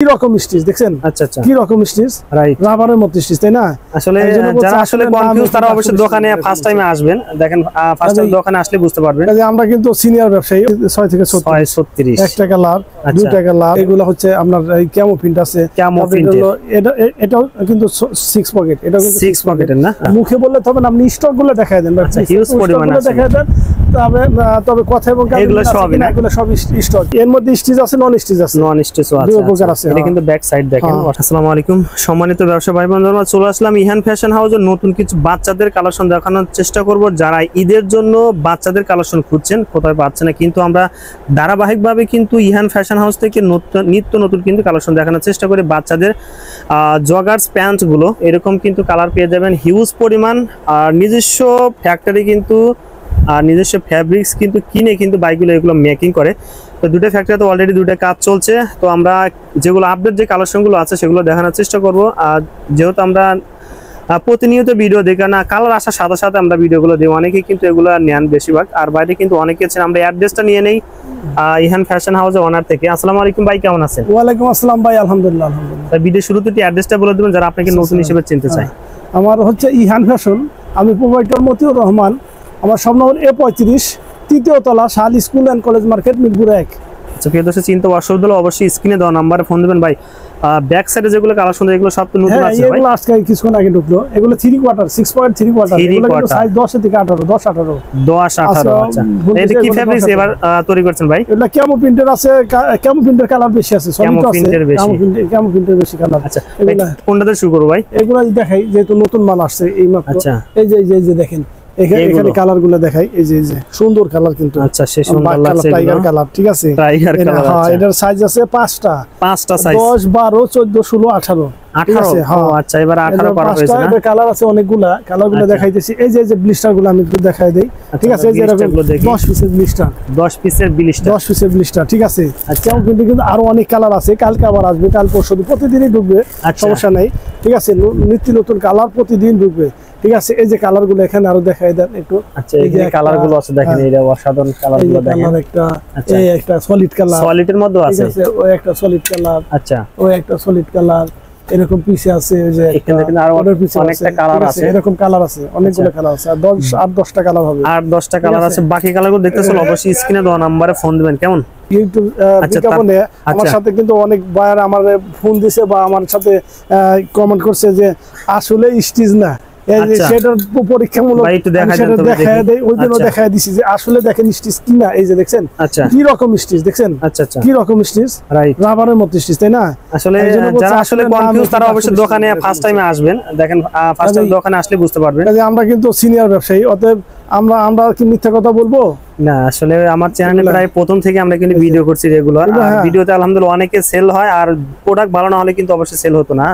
কি রকম স্টিচ দেখছেন? আচ্ছা আচ্ছা, কি রকম স্টিচ, রাইট, রাবারের মতো স্টিচ, তাই না? আসলে যারা আসলে কনফিউজ তারা অবশ্যই দোকানে ফার্স্ট টাইমে আসবেন। দেখেন ফার্স্ট টাইম দোকানে আসলে বুঝতে পারবেন। আমরা কিন্তু সিনিয়র ব্যবসায়ী, 6 থেকে 36 একটা কালার, দুইটা কালার, এগুলো হচ্ছে আপনার এই ক্যামো প্রিন্ট আছে, ক্যামো প্রিন্ট, এটাও কিন্তু 6 পকেট, এটা কিন্তু 6 পকেটের না। মুখে বললে তবে আপনি স্টক গুলো দেখায় দেন, হিউজ পরিমাণে দেখায় দেন। তবে কথা এবং এগুলো সব স্টক, এর মধ্যে স্টিচ আছে, নন স্টিচ আছে, নন স্টিচও আছে। এটা কিন্তু ব্যাক সাইড দেখেন। আসসালামু আলাইকুম সম্মানিত ব্যবসায়ী ভাই বোনেরা, চলে আসলাম ইহান ফ্যাশন হাউসের নতুন কিছু বাচ্চাদের কালেকশন দেখানোর চেষ্টা করব। যারা ঈদের জন্য বাচ্চাদের কালেকশন খুঁজছেন, কোথায় পাচ্ছেন না, কিন্তু আমরা ধারাবাহিকভাবে কিন্তু ইহান ফ্যাশন হাউস থেকে নিত্য নতুন কিন্তু কালেকশন দেখানোর চেষ্টা করি। বাচ্চাদের জগার্স প্যান্ট গুলো এরকম কিন্তু কালার পেয়ে যাবেন হিউজ পরিমাণ। আর নিজস্ব ফ্যাক্টরি কিন্তু নিজস্ব ফ্যাব্রিক্স কিন্তু কিনে কিন্তু বাইকগুলো এগুলো মেকিং করে। তো দুটো ফ্যাক্টরিতে অলরেডি দুটো কাজ চলছে। তো আমরা যেগুলো আপডেট যে কালেকশনগুলো আছে সেগুলো দেখানোর চেষ্টা করব। আর যেহেতু আমরা প্রতিনিয়ত ভিডিও দেখি না, কালার আসার সাথে সাথে আমরা ভিডিওগুলো দিই, অনেকেই কিন্তু এগুলো নেন বেশিরভাগ। আর বাইরে কিন্তু অনেকে আছেন, আমরা অ্যাড্রেসটা নিয়ে নেই ইহান ফ্যাশন হাউসের ওনার থেকে। আসসালামু আলাইকুম ভাই, কেমন আছেন? ওয়ালাইকুম আসসালাম ভাই, আলহামদুলিল্লাহ আলহামদুলিল্লাহ। ভিডিও শুরুতে অ্যাড্রেসটা বলে দেবেন যারা আপনাকে নতুন হিসেবে চিনতে চায়। আমার হচ্ছে ইহান ফ্যাশন, আমি প্রোভাইডার মতিউর রহমান। আমার সব নম্বর A35, 3য় তলা, শাল school and college market, Mirpur 1। আচ্ছা, প্রিয় দর্শক চিন্তা অসুবিধা হলে অবশ্যই স্ক্রিনে দেওয়া নাম্বারে ফোন দেবেন ভাই। ব্যাক সাইডে যেগুলো কালেকশন এগুলো সব তো নতুন আছে ভাই। এগুলো আজকে কিছুক্ষণ আগে ঢুকলো, এগুলো 3 কোয়ার্টার, 6.3 কোয়ার্টার, এগুলো কিন্তু সাইজ 10 থেকে 18, 10 18। আচ্ছা, এটা কি ফেব্রিক্স এবার তৈরি করছেন ভাই? এটা ক্যামো প্রিন্টের আছে, ক্যামো প্রিন্টের কালার বেশি আছে, সলিড আছে, ক্যামো প্রিন্টের বেশি কালার। আচ্ছা, কোনটাতে শুরু করব ভাই? এগুলো দেখাই, যেহেতু নতুন মাল আসছে এই মাত্র। আচ্ছা, এই যে দেখেন এখানে কালার গুলো দেখাই, এই যে সুন্দর কালার কিন্তু। আচ্ছা, সে সুন্দর লাগছে, টাইগার কালার, ঠিক আছে, টাইগার কালার। হ্যাঁ, এটার সাইজ আছে 5টা সাইজ, 10, 12, 14, 16, 18। 18। আচ্ছা, এবার 18 পার হয়েছে না? এটা কালার আছে অনেকগুলা, কালারগুলো দেখাইতেছি। এই যে ব্লিস্টার গুলো আমি একটু দেখাই দেই, ঠিক আছে? এই যে এরকম 10 পিসের ব্লিস্টার, 10 পিসের ব্লিস্টার, ঠিক আছে। আচ্ছা, কিন্তু আরো অনেক কালার আছে, কালকে আবার আসবে, কাল পরশু প্রতিদিনই ঢুকবে, সমস্যা নাই, ঠিক আছে? নিত্য নতুন কালার প্রতিদিন ঢুকবে, ঠিক আছে? এই যে কালার গুলো এখানে আরো দেখাই দেন একটু। আচ্ছা, এই যে কালার গুলো আছে দেখেন, এইটা অসাধারণ কালার গুলো দেখেন। এই একটা সলিড কালার, সলিডের মধ্যে আছে, ঠিক আছে? ওই একটা সলিড কালার, আচ্ছা, ওই একটা সলিড কালার, এরকম পিসে আছে। ওই যে এখানে দেখেন আরো অনেকটা কালার আছে, এরকম কালার আছে, অনেকগুলো কালার আছে, আর 10টা কালার হবে, আর 10টা কালার আছে। বাকি কালারগুলো দেখতেছেন অবশ্যই স্ক্রিনে দেওয়া নম্বরে ফোন দিবেন, কেমন? ইউটিউব বিজ্ঞাপনে আমার সাথে কিন্তু অনেক বায়ার আমার ফোন দিছে বা আমার সাথে কমেন্ট করছে যে আসলে স্টিচ না, সেটার পরীক্ষামূলক দেখায় দেয়, ওই জন্য দেখায় দিছি যে আসলে দেখেন স্টিচ কিনা। এই যে দেখছেন কি রকম স্টিচ দেখছেন? কি রকম স্টিচ, রাবারের মতো স্টিচ, তাই না? আসলে যারা আসলে কনফিউজ তারা অবশ্যই দোকানে ফার্স্ট টাইমে আসবেন। দেখেন ফার্স্ট টাইম দোকানে আসলে বুঝতে পারবেন। আমরা কিন্তু সিনিয়র ব্যবসায়ী, অতএব আমরা কি মিথ্যা কথা বলবো না। আসলে আমার চ্যানেলে প্রায় প্রথম থেকে আমরা কিন্তু ভিডিও করছি রেগুলার, আর ভিডিওতে আলহামদুলিল্লাহ অনেকে সেল হয়, আর প্রোডাক্ট ভালো না হলে কিন্তু অবশ্যই সেল হতো না।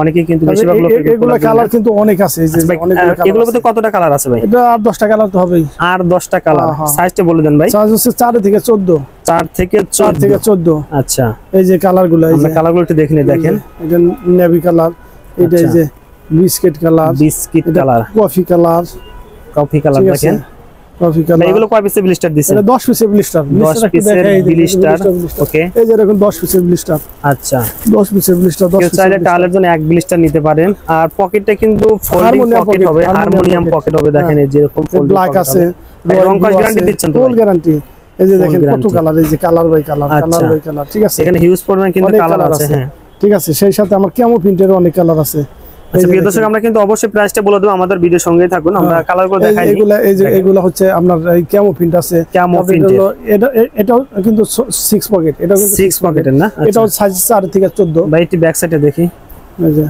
অনেকে কিন্তু বেশিরভাগ লোক এগুলো কালার কিন্তু অনেক আছে, এই যে এগুলোর মধ্যে কতটা কালার আছে ভাই? এটা আর 10টা কালার তো হবেই, আর 10টা কালার। সাইজটা বলে দেন ভাই। সাইজ হচ্ছে 4 থেকে 14, 4 থেকে 14। আচ্ছা, এই যে কালারগুলো, এই যে কালারগুলো একটু দেখেন, এটা নেভি কালার, এটা এই যে বিস্কিট কালার, কফি কালার দেখেন, কফি কালার। এগুলো কয় পিসের ব্লিস্টার দিছেন? এটা 10 পিসের ব্লিস্টার, 10 পিসের ব্লিস্টার। ওকে, এই যে এরকম 10 পিসের ব্লিস্টার। আচ্ছা, 10 পিসের ব্লিস্টার, 10 পিসের। চাইলে টালের জন্য এক ব্লিস্টার নিতে পারেন। আর পকেটটা কিন্তু ফোল্ডিং পকেট হবে, হারমোনিয়াম পকেট হবে। দেখেন এই যে এরকম ব্ল্যাক আছে, রং কস গ্যারান্টি দিচ্ছেন তো? Full guarantee. এই যে দেখেন কত কালার, এই যে কালার বাই কালার, ঠিক আছে? এখানে হিউজ পরিমাণ কিন্তু কালার আছে, হ্যাঁ, ঠিক আছে। সেই সাথে আমার ক্যামো প্রিন্টের অনেক কালার আছে। আচ্ছা, প্রিয় দর্শক আমরা কিন্তু অবশ্যই প্রাইসটা বলে দেব, আমাদের ভিডিওর সঙ্গেই থাকুন, আমরা কালারগুলো দেখাই। এগুলো হচ্ছে আপনার এই ক্যামো প্রিন্ট আছে, ক্যামো প্রিন্ট। এটাও কিন্তু 6 পকেট, এটাও কিন্তু 6 পকেটের না? এটাও সাইজ 4 থেকে 14। ভাই একটু ব্যাক সাইডে দেখি, এই যে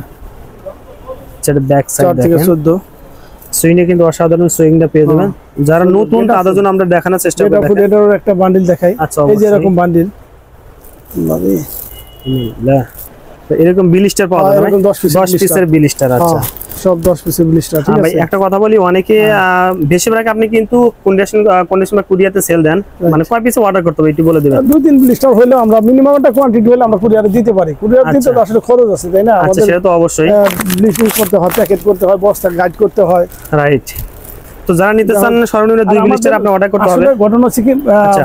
এটা ব্যাক সাইড 4 থেকে 14। সুইংটা কিন্তু অসাধারণ সুইংটা পেয়ে যাবেন। যারা নতুন তাদের জন্য আমরা দেখানোর চেষ্টা করব। এটার একটা বান্ডিল দেখাই, এই যে এরকম বান্ডিল, এরকম ব্লিস্টার পাওয়া যায়, এরকম 10 পিসের ব্লিস্টার। আচ্ছা, সব 10 পিসের ব্লিস্টার, ঠিক আছে ভাই। একটা কথা বলি, অনেকে বেশিরভাগ আপনি কিন্তু কন্ডিশন কুরিয়ারে সেল দেন, মানে কয় পিস অর্ডার করতে হবে একটু বলে দিবেন? 2-3 ব্লিস্টার হলে আমরা মিনিমাম একটা কোয়ান্টিটি হলে আমরা কুরিয়ারে দিতে পারি। কুরিয়ার দিতে তো আসলে খরচ আছে, তাই না? আমাদের সেটা তো অবশ্যই ব্লিচিং করতে হয়, প্যাকেট করতে হয়, বস্তা গাইড করতে হয়, রাইট। তো যারা নিতে চান সর্বনিম্ন 2 ব্লিস্টার আপনি অর্ডার করতে হবে। আসলে ঘটনা হচ্ছে কি,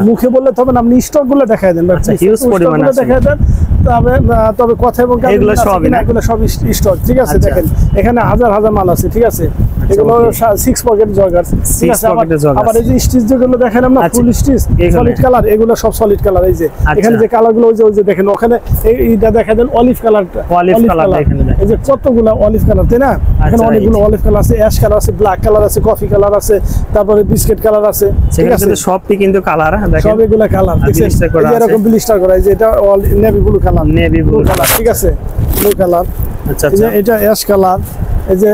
মুখে বললে তবে আপনি স্টক গুলো দেখায় দেন, হিউজ পরিমাণে দেখায় দেন, তবে কথা এবং এগুলো সব স্টক, ঠিক আছে। দেখেন এখানে হাজার হাজার মাল আছে, ঠিক আছে। এগুলো 6 পকেট জগার, ঠিক আছে। আবার এই যে স্টিচ যেগুলো দেখেন আমরা ফুল স্টিচ সলিড কালার, এগুলো সব সলিড কালার। এই যে এখানে যে কালারগুলো ওই যে দেখেন ওখানে এইটা দেখা দেন অলিভ কালারটা, এই যে কতগুলো অলিভ কালার, তাই না? এখানে অনেকগুলো অলিভ কালার আছে, অ্যাশ কালার আছে, ব্ল্যাক কালার আছে, কফি কালার আছে, তারপরে বিস্কিট কালার আছে, ঠিক আছে। সবই কিন্তু কালার, দেখেন সব এগুলো কালার, দেখছেন এরকম ব্লিস্টার করা। এই যে এটা all navy blue colour, navy blue colour, ঠিক আছে, ব্লু কালার। আচ্ছা আচ্ছা, এটা অ্যাশ কালার, এই যে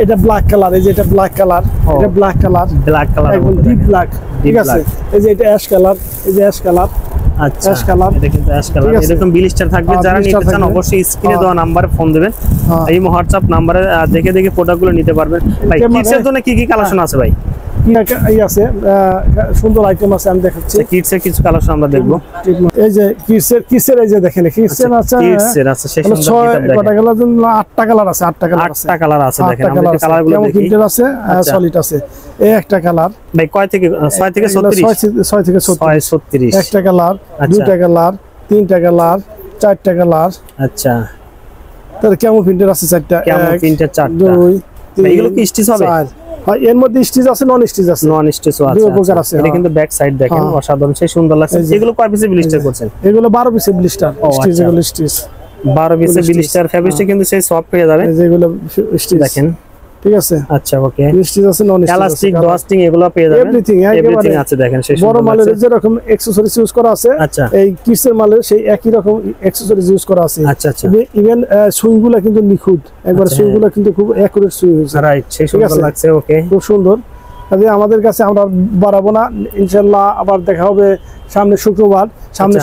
এটা ব্ল্যাক কালার, এই যে এটা ব্ল্যাক কালার, এটা ব্ল্যাক কালার, একদম ডিপ ব্ল্যাক, ঠিক আছে। এই যে এটা অ্যাশ কালার, এই যে অ্যাশ কালার। আচ্ছা, এটা কিন্তু অ্যাশ কালার। এরকম ব্লিস্টার থাকবে, যারা নিতে চান অবশ্যই স্ক্রিনে দেওয়া নম্বরে ফোন দিবেন, এই হোয়াটসঅ্যাপ নম্বরে দেখে দেখে প্রোডাক্টগুলো নিতে পারবেন। ভাই কিডসের জন্য কি কি কালেকশন আছে ভাই? এই আছে সুন্দর আইটেম আছে, আমি দেখাচ্ছি। কিডসের কিছু কালেকশন আমরা দেখবো। এই যে কিডসের এই যে দেখেন কিডসের আছে, কিডসের আছে সেই সুন্দর কিতাব দেখেন। 8টা কালার আছে, 8টা কালার আছে, 8টা কালার আছে। দেখেন আমরা কালারগুলো দেখি। প্রিন্টার আছে, সলিড আছে। এই একটা কালার ভাই কয় থেকে 6 থেকে 36? 6 থেকে 36। একটা কালার, দুইটা কালার, তিনটা কালার, চারটা কালার। আচ্ছা, তাহলে কেমন প্রিন্টার আছে? 4টা, কেমন প্রিন্টার 4টা। 2 3 এগুলো কি স্টিচ হবে? এর মধ্যে স্টিচ আছে, নন স্টিচ আছে। নন স্টিচও আছে, আছে। এটা কিন্তু ব্যাক সাইড দেখেন অসাধারণ, সেই সুন্দর লাগছে। এগুলো কয় পিসে ব্লিস্টার করছেন? এগুলো 12 পিসে ব্লিস্টার, স্টিচ এগুলো স্টিচ 12 পিসে ব্লিস্টার। ফেব্রিকটা কিন্তু সেই সফট হয়ে যাবে, যেগুলো স্টিচ দেখেন, ঠিক আছে। আচ্ছা, ওকে। স্টিচ আছে, নন স্টিচ আছে, এলাস্টিক, ডস্টিং এগুলো পেয়ে যাবেন, এভরিথিং আছে। দেখেন সেই বড় মালের যেরকম অ্যাকসেসরিজ ইউজ করা আছে, আচ্ছা, এই কিডসের মালের সেই একই রকম অ্যাকসেসরিজ ইউজ করা আছে। আচ্ছা আচ্ছা। ইভেন সুইগুলো কিন্তু নিখুঁত, একবার সুইগুলো কিন্তু খুব অ্যাকুরেট সুই হয়েছে, রাইট, সেই সুন্দর লাগছে। ওকে, খুব সুন্দর। তাহলে আমাদের কাছে আমরা বাড়াবো না, ইনশাআল্লাহ আবার দেখা হবে সামনে শুক্রবার।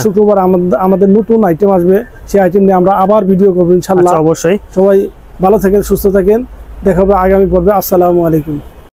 শুক্রবার আমাদের নতুন আইটেম আসবে, সেই আইটেম নিয়ে আমরা আবার ভিডিও করবো ইনশাআল্লাহ। অবশ্যই। সবাই ভালো থাকেন, সুস্থ থাকেন, দেখা হবে আগামী পর্বে। আসসালামু আলাইকুম।